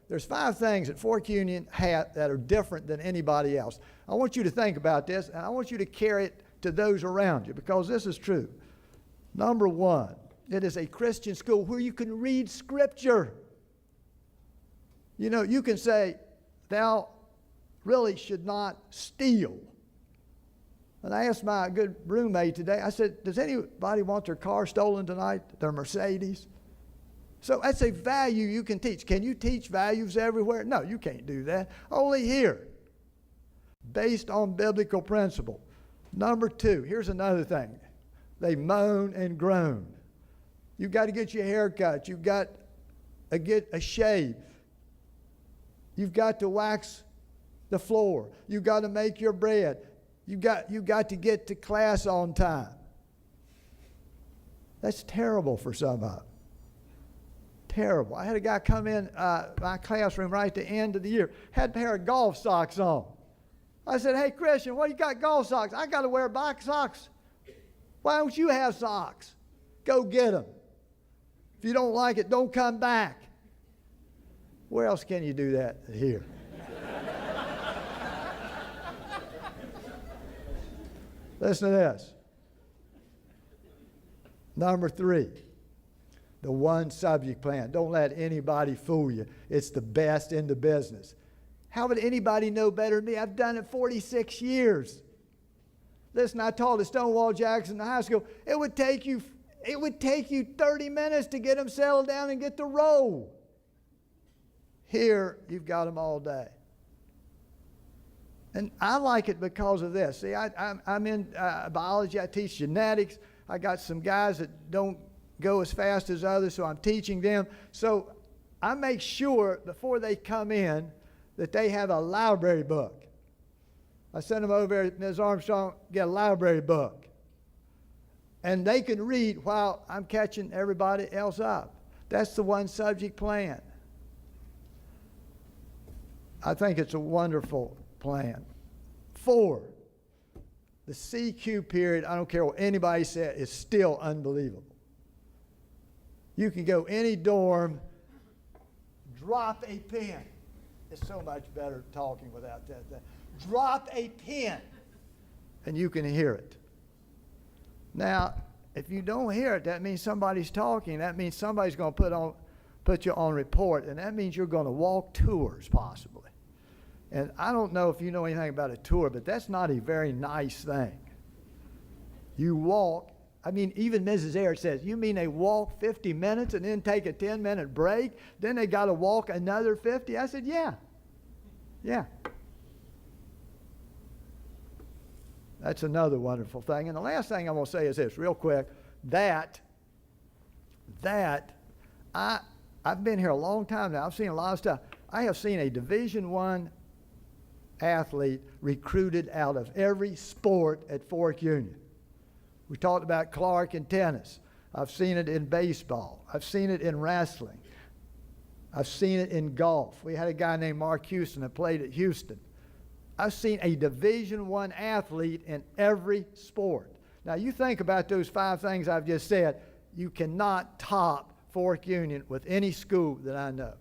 there's 5 things that Fork Union has that are different than anybody else. I want you to think about this, and I want you to carry it to those around you, because this is true. Number 1, it is a Christian school where you can read Scripture. You know, you can say, thou really should not steal. And I asked my good roommate today, I said, does anybody want their car stolen tonight, their Mercedes? So that's a value you can teach. Can you teach values everywhere? No, you can't do that. Only here, based on biblical principle. Number 2, here's another thing. They moan and groan. You've got to get your hair cut. You've got to get a shave. You've got to wax the floor. You've got to make your bread. You've got to get to class on time. That's terrible for some of them. Terrible. I had a guy come in my classroom right at the end of the year, had a pair of golf socks on. I said, hey, Christian, what you got golf socks? I got to wear black socks. Why don't you have socks? Go get them. If you don't like it, don't come back. Where else can you do that here? Listen to this. Number 3, the one subject plan. Don't let anybody fool you. It's the best in the business. How would anybody know better than me? I've done it 46 years. Listen, I taught at Stonewall Jackson High School. It would take you 30 minutes to get them settled down and get the roll. Here, you've got them all day. And I like it because of this. See, I'm in biology. I teach genetics. I got some guys that don't go as fast as others, so I'm teaching them. So I make sure before they come in that they have a library book. I send them over there, Ms. Armstrong, get a library book. And they can read while I'm catching everybody else up. That's the one subject plan. I think it's a wonderful plan. 4, the CQ period, I don't care what anybody said, is still unbelievable. You can go any dorm, drop a pen. It's so much better talking without that. Drop a pen, and you can hear it. Now, if you don't hear it, that means somebody's talking. That means somebody's going to put you on report, and that means you're going to walk tours, possibly. And I don't know if you know anything about a tour, but that's not a very nice thing. You walk. I mean, even Mrs. Arritt says, you mean they walk 50 minutes and then take a 10-minute break? Then they got to walk another 50? I said, yeah. Yeah. That's another wonderful thing. And the last thing I'm going to say is this, real quick, that I've been here a long time now. I've seen a lot of stuff. I have seen a Division I athlete recruited out of every sport at Fork Union. We talked about Clark in tennis. I've seen it in baseball. I've seen it in wrestling. I've seen it in golf. We had a guy named Mark Houston that played at Houston. I've seen a Division I athlete in every sport. Now, you think about those 5 things I've just said. You cannot top Fork Union with any school that I know.